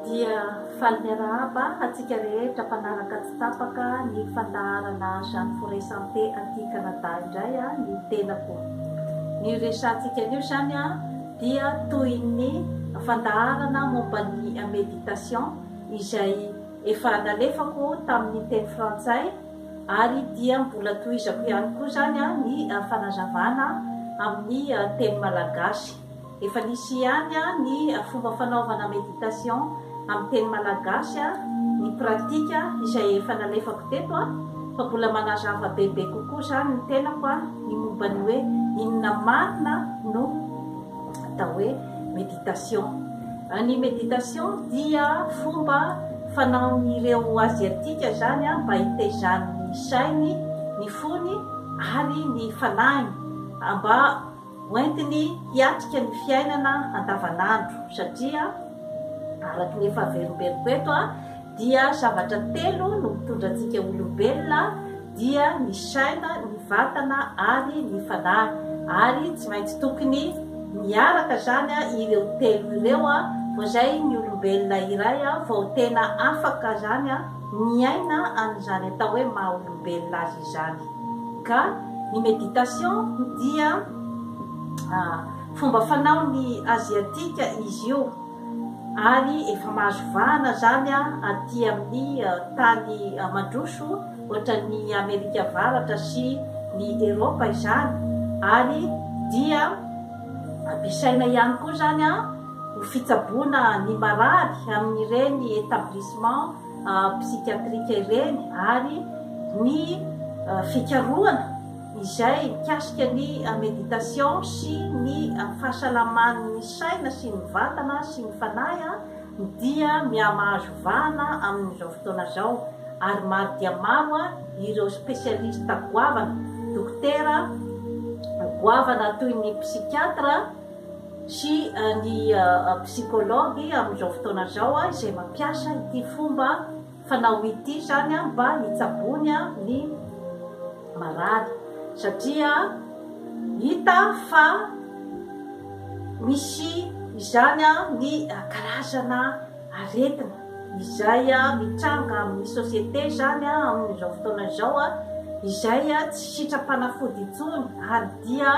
dia faly-miarahaba atsika rehetra mpanaraka tsy tapaka ny fandaharana Jeanne Forêt Santé aty Canada indray ny tenako. Ny resantsika anio zany dia toy ny fandaharana momban'ny méditation izay efa nalefako tamin'ny teny frantsay ary dia mbola tohizako ihany koa zany ny fanazavana amin'ny teny malagasy. Efa nisy ihany ny fomba fanaovana méditation amin'ny teny malagasy ny pratika izay efa nalefako teto fa mbola manazava bebe kokoa zany ny tenako ny momban'ny hoe inona marina no atao hoe méditation. Ny méditation dia fomba fanaon'ireo aziatika zany mba hitezany ny sainy, ny fony ary ny fanahiny mba hoentiny hiatrika ny fiainana andavanandro satria araky ny efa averimberiko eto dia zavatra telo no mitondra antsika olombelona dia ny saina, ny vatana ary ny fanahy ary tsy maintsy tokony miaraka zany ireo telo ireo vao ny olombelona iray vao tena afaka zany miaina an'izany atao hoe maha olombelona azy izany. Ka ny méditation dia fomba fanaony aziatika izy io ary efa mahazo vahana zany aty amin'ny tany mandroso ohatran'ny Amerika Avaratra sy ny Eropa izany ary dia ampiasaina ihany koa zany ho fitsaboana ny marary amin'ireny établissement psychiatrique ireny ary ny fikarohana izay mikasika ny méditation sy ny fahasalaman'ny saina sy ny vatana sy ny fanahy dia miamahazo vahana amin'izao fotoana zao ary maro dia maro ireo spesialista goavana, dokotera goavana toy ny psikiatra sy ny psikology amin'izao fotoana zao izay mampiasa ity fomba fanao ity zany mba hitsabony ny marary satria hita fa misy izany ny karazana aretina izay mitranga amin'ny société zany amin'izao fotoana zao izay tsy sitrapanafody intsony ary dia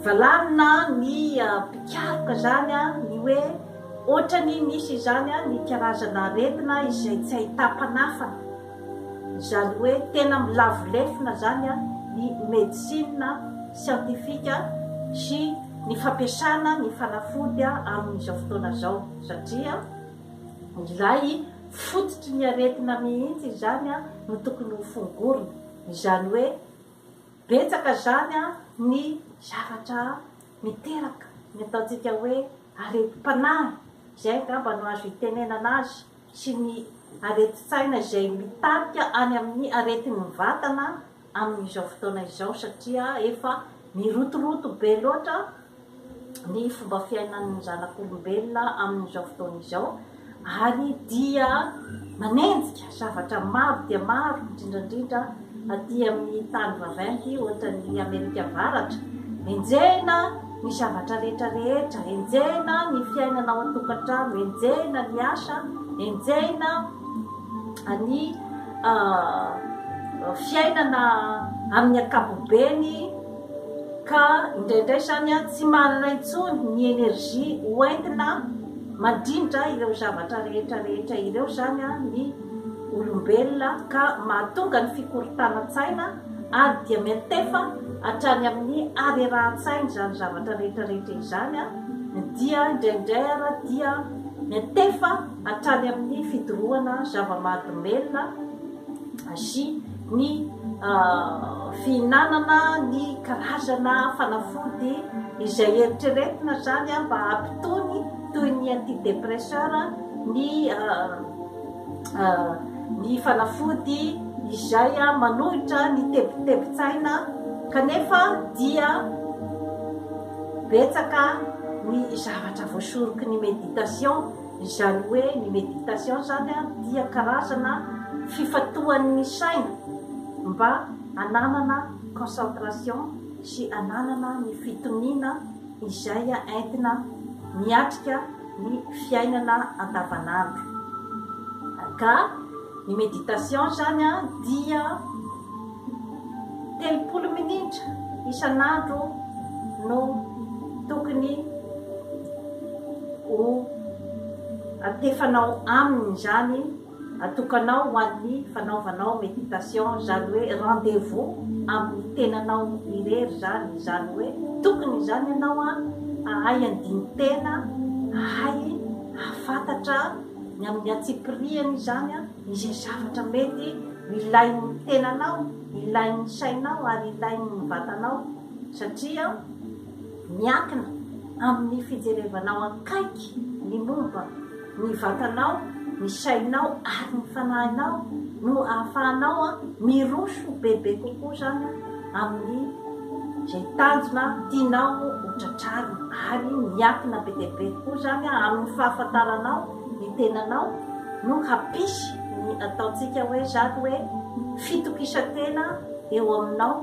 valanina ny mpikaroka zany ny hoe ohatrany misy zany ny karazana aretina izay tsy ahita-panafana zany hoe tena milavolefina zany ny médecine scientifique sy ny fampiasana ny fanafody amin'izao fotoana zao satria ilay fototry ny aretina mihitsy zany no tokony ho fongorona zany hoe betsaka zany ny zavatra miteraka ny ataontsika hoe areti-panahy zay ngamba no azo hitenenana azy sy ny areti-tsaina izay mitarika any amin'ny aretin'ny vatana amin'izao fotoana izao satria efa mirotoroto be loatra ny fomba fiainan'ny zanak'olombelona amin'izao fotoana izao ary dia manenjika zavatra maro dia maro indrindrandrindra aty amin'ny tany vaventy ohatran'ny Amerika Avaratra enjena ny zavatra rehetrarehetra, enjena ny fiainana ao an-tokantrano, enjena ny asa, enjena ny fiainana amin'ny ankapobeny ka indraindray zany tsy manana intsony ny energie hoentina mandrindra ireo zavatra rehetrarehetra ireo zany ny olombelona ka mahatonga ny fikorontanan-tsaina ary dia mentefa hatrany amin'ny arerahan-tsaina zany zavatra rehetrarehetra izany dia indraindray dia mentefa hatrany amin'ny fidorohana zava-mahadomelona sy ny fihinanana ny karazana fanafody izay eritreretina zany mba hampitony toy ny antidépresseur ny fanafody izay manohitra ny tebitebitsaina kanefa dia betsaka ny zavatra voasoroky ny méditation izany hoe ny méditation zany dia karazana fifatohan'ny saina mba ananana concentration sy ananana ny fitonina izay entina miatrika ny fiainana andavanandro. Ka ny méditation zany a dia 30 minitra isan'andro no tokony ho atefanao aminy zany, atokanao ho an'ny fanaovanao méditation, zany hoe rendez-vous amin'ny tenanao irery zany, zany hoe tokony zany ianao a ahay andiny tena, ahay afantatra ny amin'ny atsipiriany zany a izay zavatra mety ilain'ny tenanao, ilain'ny sainao ary ilain'ny vatanao, satria miankina amin'ny fijerevanao akaiky ny momba ny vatanao, ny sainao ary ny fanahinao no ahafahanao a miroso bebe kokoa zany amin'ny zay tanjona tianao hotratrarina, ary miankina be dia be kokoa zany amin'ny fahafantaranao ny tenanao no hampisy ny ataontsika hoe zany hoe fitokisantena eo aminao,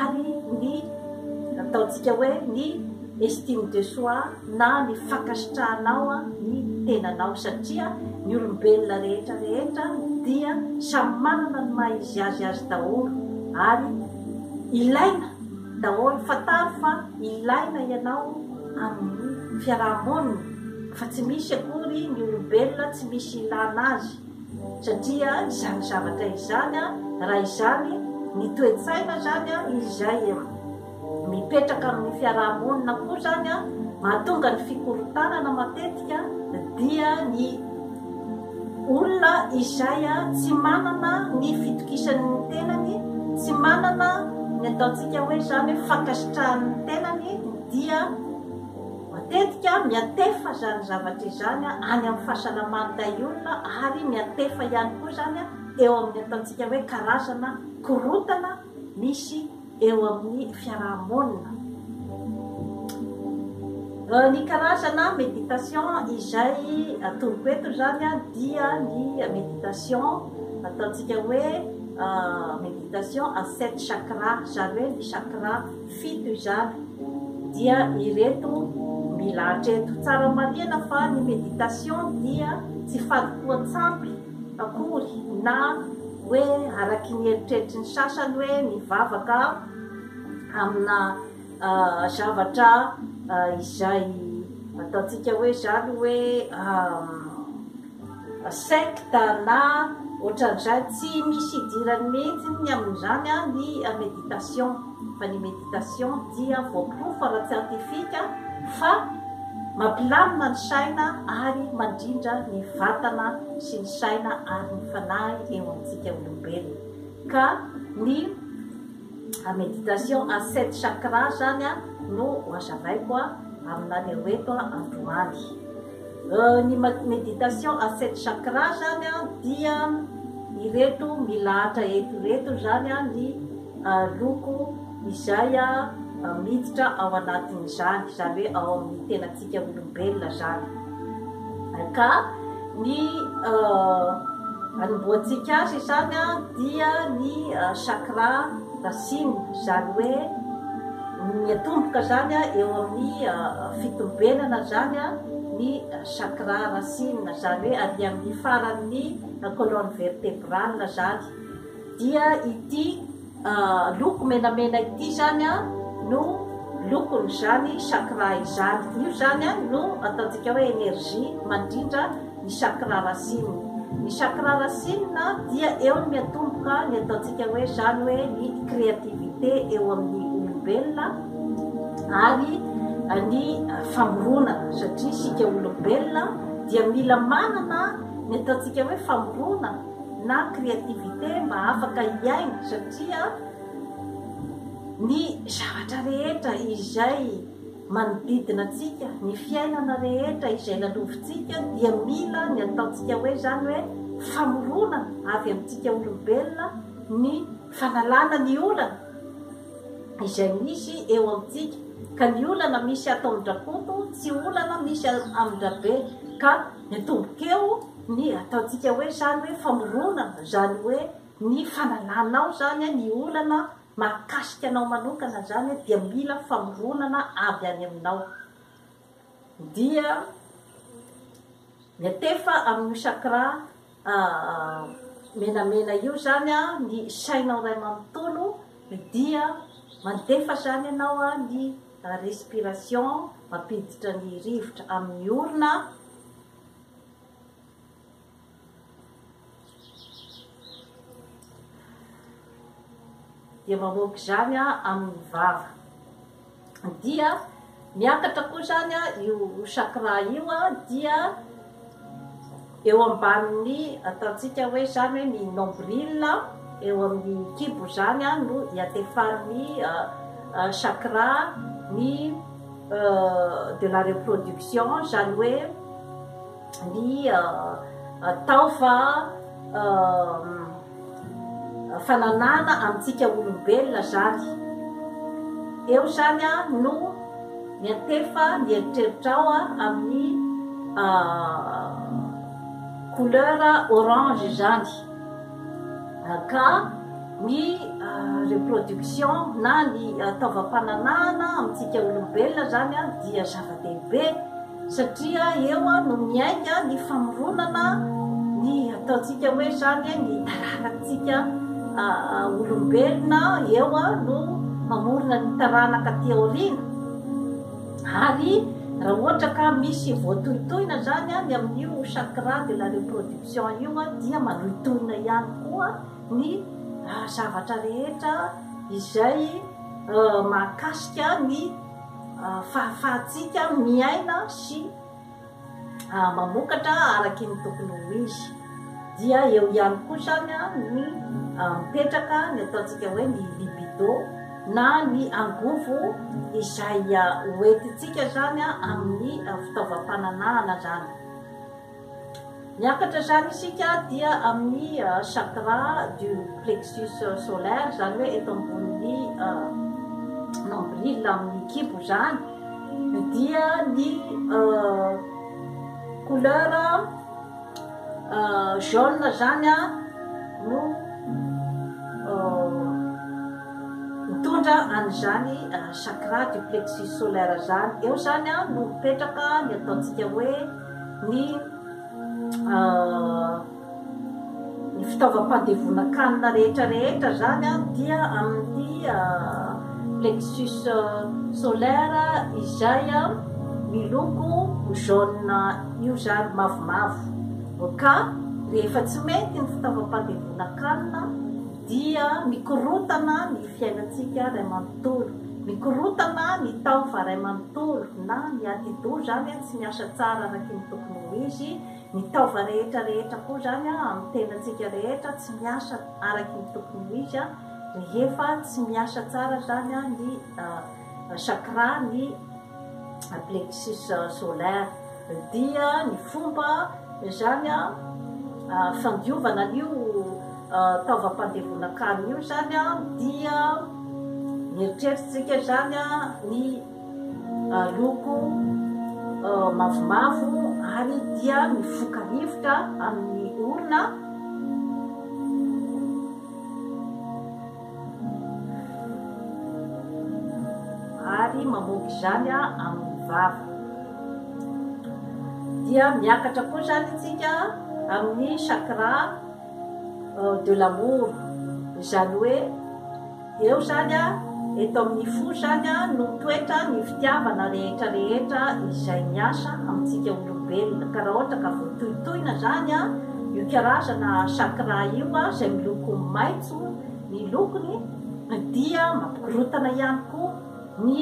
ary ny ataontsika hoe ny estime de soi na ny fankasitrahanao ny tenanao, satria ny olombelona rehetra rehetra dia samy manana ny maha izy azy azy daholo, ary ilaina daholo, fataro fa ilaina ianao amin'ny fiarahamonina, fa tsy misy akory ny olombelona tsy misy ilana azy, satria izany zavatra izany raha izany ny toe-tsaina zany izay mipetraka amin'ny fiarahamonina koa zany mahatonga ny fikorotanana matetika dia ny olona izay tsy manana ny fitokisan'ny tenany, tsy manana ny ataontsika hoe zany fankasitrahan'ny tenany, dia matetika miatefa zany zavatra izany any amin'ny fahasalaman'ilay olona, ary miatefa ihany koa zany eo amin'ny ataontsika hoe karazana korotana misy eo amin'ny fiarahamonina. Ny karazana méditation izay atoroko eto zany dia ny méditation ataontsika hoe méditation à 7 chakras, zany hoe ny chakra 7 izany, dia ireto milahatra eto. Tsara marihana fa ny méditation dia tsy fadim-poatsampy akory na hoe araky ny eritreritry ny sasany hoe mivavaka amina zavatra izay ataontsika hoe zany hoe secte na ohatran'izay, tsy misy idirany mihitsy ny amin'izany ny méditation, fa ny méditation dia voaprofo ara-tsiantifika fa mampilamina ny saina ary mandrindra ny vatana sy ny saina ary ny fanahy eo amintsika olombelona. Ka ny méditation à 7 chakras zany no hoazavaiko aminany eto androany. Ny méditation à 7 chakras zany dia ireto milahatra eto reto zany ny loko izay miditra ao anatin'izany, zany hoe ao amin'ny tenantsika olombelona zany. Ka ny anomboantsika azy zany dia ny chakra racine, zany hoe miatomboka zany eo amin'ny fitombenana zany ny chakra racine, zany hoe ary amin'ny faran'ny colonne vertébrale zany, dia ity loko menamena ity zany no lokony zany chakra izany. Io zany no ataontsika hoe énergie mandrindra ny chakra racine. Ny chakra racine dia eo ny miatomboka ny ataontsika hoe zany hoe ny créativité eo amin'ny olombelona ary ny famoronana, satria sika olombelona dia mila manana ny ataontsika hoe famoronana na créativité mba afaka hiaina, satria ny zavatra rehetra izay manodidina atsika, ny fiainana rehetra izay lalovintsika dia mila ny ataontsika hoe zany hoe famoronana avy amintsika olombelona, ny fanalana ny olana izay misy eo amintsika. Ka ny olana misy ato amin-drakoto, tsy olana misy amin-drabe, ka ny tombokeo ny ataontsika hoe zany hoe famoronana, zany hoe ny fanalanao zany ny olana mahakasika anao manokana zany dia mila famoronana avy any aminao. dia miatefa amin'ny chakra menamena io zany a ny sainao ray manontolo dia mandefa zany ianao a ny respiration mampiditra ny rivotra amin'ny orona dia mamoaky zany a amin'ny vava dia miakatra koa zany a io chakra io a dia eo ambanin'ny ataontsika hoe zany hoe ny nombril eo amin'ny kibo zany a no hiatefariny chakra ny de la reproduction zany hoe ny taofa fananana amintsika olombelona zany eo zany a no miatefa ny eritreritrao a amin'ny couleur orange zany ka ny reproduction na ny taovam-pananana amintsika olombelona zany a dia zava-dehibe satria eo a no miainga ny famoronana ny ataontsika hoe zany ny taranaktsika olombelona eo a no mamorona ny taranaka ty aorina ary raha ohatra ka misy voatohitohina zany a ny amin'io chakra de la reproduction io a dia manohitohina ihany koa ny zavatra rehetra izay mahakasika ny fahafahatsika miaina sy mamokatra araky ny tokony ho izy dia eo ihany koa zany a ny mipetraka ny ataontsika hoe ny libido na ny angovo izay hoentitsika zany a amin'ny fitaovam-pananana zany miakatra zany isika dia amin'ny chakra du plexus solaire zany hoe eto ambony nombril amin'ny kibo zany dia ny couleur jaune zany a no mitondra an'izany chakra du plexus solaire zany eo zany a no mipetraka ny ataontsika hoe ny fitaovam-pandevonan-kanina rehetrarehetra zany a dia amin'ny plexus solaire izay miloko jaune io zany mavomavo ka rehefa tsy mety ny fitaovam-pandevonan-kanina dia mikorotana ny fiainatsika ray manontolo mikorotana ny taofa ray manontolo na ny atido zany tsy miasa tsara araky ny tokony ho izy ny taova rehetrarehetra koa zany amin'ny tenatsika rehetra tsy miasa araky ny tokony ho izy rehefa tsy miasa tsara zany ny chakra ny plexus solaire dia ny fomba zany fandiovana io taovam-pandevonan-kanina io zany dia mieritreritsika zany ny loko mavomavo ary dia mifoka rivotra amin'ny orona ary mamoky zany amin'ny vava dia miakatra koa zany itsika amin'ny chakra de l'amour zany hoe eo zany eto amin'ny fo zany no toetra ny fitiavana rehetrarehetra izay miasa amintsika olombelona ka raha ohatra ka voatohitohina zany io karazana chakra io zay miloko maitso ny lokony dia mampikorotana ihany koa ny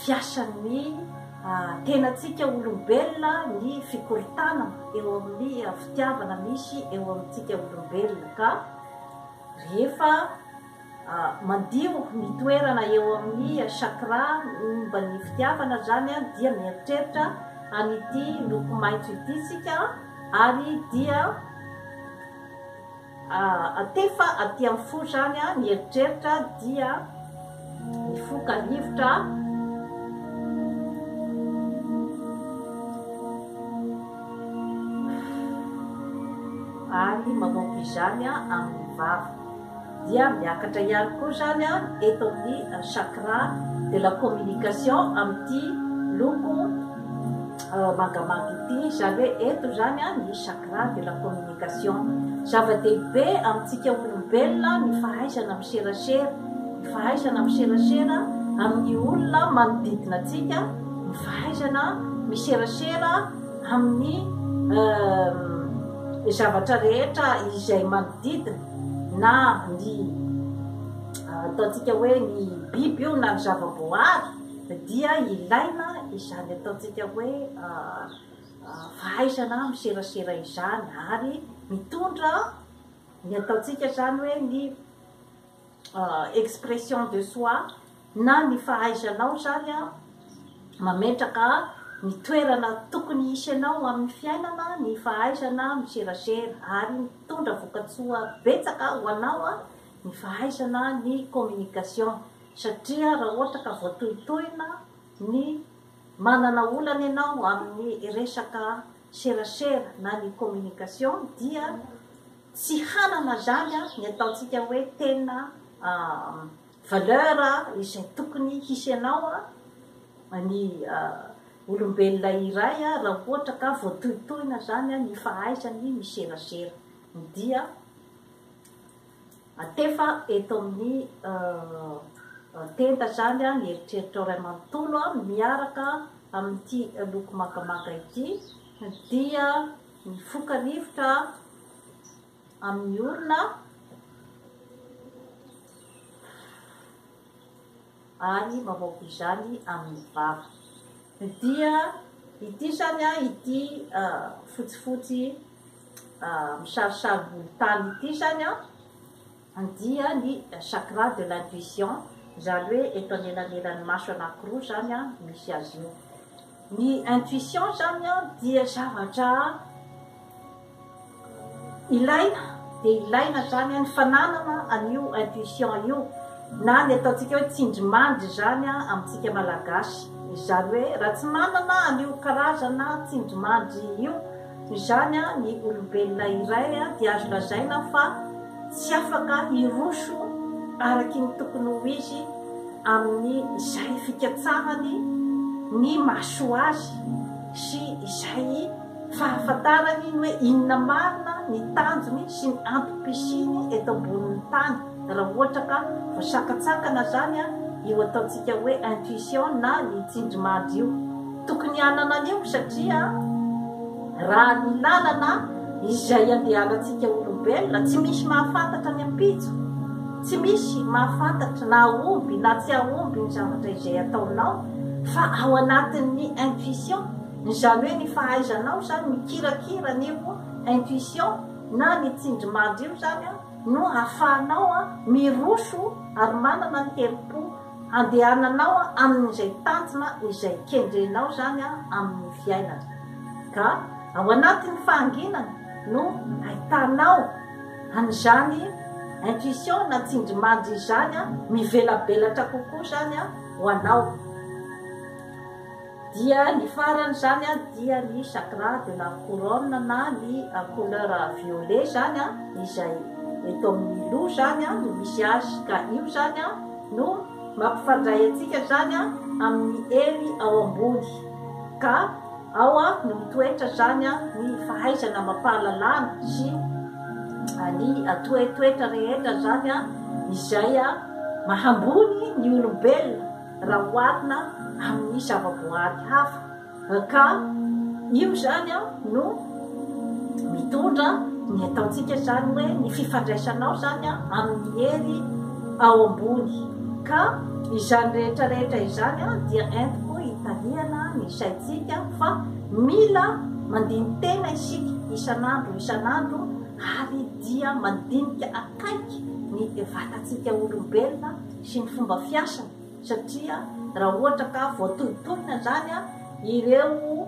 fiasan'ny tenatsika olombelona ny fikorotana eo amin'ny fitiavana misy eo amintsika olombelona ka rehefa mandio ny toerana eo amin'ny chakra momba ny fitiavana zany dia mieritreritra anyity loko maitso ity sika ary dia atefa aty amin'ny fo zany ny eritreritra dia mifoka rivotra ary mamoky zany amin'ny vava dia miakatra ihany koa zany eto amin'ny chakra de la communication amin'ity loko mangamanga ity, zany hoe eto zany ny chakra de la communication. Zava-dehibe amintsika olombelona ny fahaizana miserasera, ny fahaizana miserasera amin'ny olona manodidina atsika, ny fahaizana miserasera amin'ny zavatra rehetra izay manodidina, na ny ataontsika hoe ny biby io na ny zava-boary, dia ilaina izany ataontsika hoe fahaizana miserasera izany, ary mitondra ny ataontsika zany hoe ny expression de soi, na ny fahaizanao zany mametraka ny toerana tokony hisy anao amin'ny fiainana, ny fahaizana miserasera, ary mitondra vokatsoa betsaka ho anao ny fahaizana ny communication. Satria raha ohatra ka voatohitohina ny manana olana ianao amin'ny resaka serasera na ny communication, dia tsy hanana zany ny ataontsika hoe tena valeur izay tokony hisy anao ny olombelona iray raha ohatra ka voatohitohina zany ny fahaizany miserasera. Dia atefa eto amin'ny tenda zany ny eritreritro ray manontolo miaraka amin'ity loko makamaka ity, dia mifoka rivotra amin'ny olona ary mamoaka izany amin'ny vava. Dia ity zany ity fotsifotsy misarisary volontany ity zany dia ny chakra de l'intuition, zany hoe eto anelanelan'ny maso anankiroa zany misy azy io. Ny intuition zany dia zavatra ilaina, de ilaina zany ny fananana an'io intuition io, na ny ataontsika hoe tsindrimandry zany amintsika malagasy. Zany hoe raha tsy manana an'io karazana tsindrimandry io zany ny olombelona iray dia azo lazaina fa tsy afaka hiroso araky ny tokony ho izy amin'ny izay fikatsahany ny maso azy, sy izay fahafantarany hoe inona marina ny tanjony sy ny antom-pisiny eto ambonin'ny tany. Raha ohatra ka voasakatsakana zany io ataontsika hoe intuition na ny tsindrimandry io, tokony hanana an'io, satria raha ny lalana izay andehanantsika olombelona tsy misy mahafantatra ny ampitso, tsy misy mahafantatra na aomby na tsy aomby ny zavatra izay ataonao, fa ao anatin'ny intuition, zany hoe ny fahaizanao zany mikirakira n'io intuition na ny tsindrimandry io zany no ahafahanao miroso ary manana ny herim-po andehananao amin'izay tanjona izay kendrenao zany amin'ny fiainana. Ka ao anatin'ny fahanginana no ahitanao an'izany intuition na tsindrimandry zany mivelabelatra kokoa zany ho anao. Dia ny farany zany dia ny chakra de la couronne na ny couleur violet zany izay eto amin'ny loha zany no misy azy, ka io zany no mampifandray atsika zany amin'ny hery ao ambony, ka ao no mitoetra zany ny fahaizana mampahalalana sy ny toetoetra rehetra zany izay mahambony ny olombelona raha oharina amin'ny zava-boary hafa. Ka io zany no mitondra ny ataontsika zany hoe ny fifandraisanao zany amin'ny hery ao ambony. Ka izany rehetrarehetra izany dia entiko hitariana ny saitsika fa mila mandiny tena isika isanandro ary dia mandinika akaiky ny vatatsika olombelona sy ny fomba fiasana, satria raha ohatra ka voatohitohina zany ireo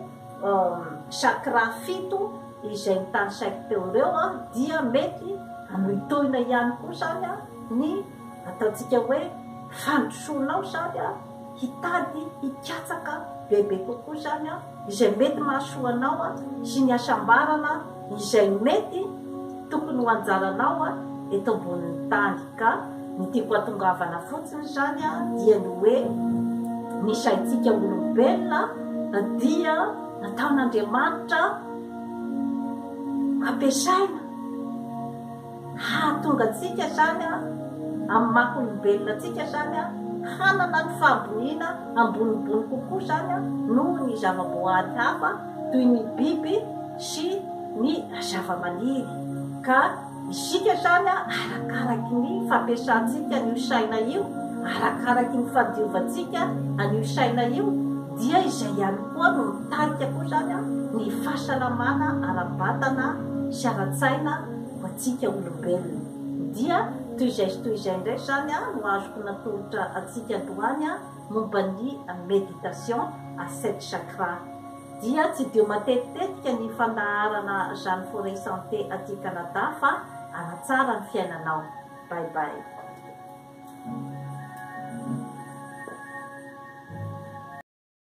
chakra fito izay nitany saiko teo ireo dia mety anohitohina ihany koa zany ny ataontsika hoe fandrosoanao zany hitady hikatsaka bebe kokoa zany izay mety mahasoanao sy ny asambarana izay mety tokony ho anjaranao eto ambonin'ny tany. Ka ny tiako hatongavana fotsiny zany dia ny hoe ny saintsika olombelona dia nataon'Andriamanitra ampiasaina hahatonga atsika zany amin'ny maha olombelona atsika zany hanana ny fahamboniana ambonimbony kokoa zany noho ny zava-boahary hafa toy ny biby sy ny zava-maniry. Ka isika zany arakaraky ny fampiasantsika an'io saina io, arakaraky ny fadiovantsika an'io saina io, dia izay ihany koa no mitarika koa zany ny fahasalamana ara-batana sy ara-tsaina ho antsika olombelona. Dia toy izay indray zany no azoko natolotra atsika androany momba ny méditation à 7 chakras. Dia tsy dio matetitetika ny fandaharana Jeanne Forêt Santé aty Canada fa anatsara ny fiainanao. Bye bye.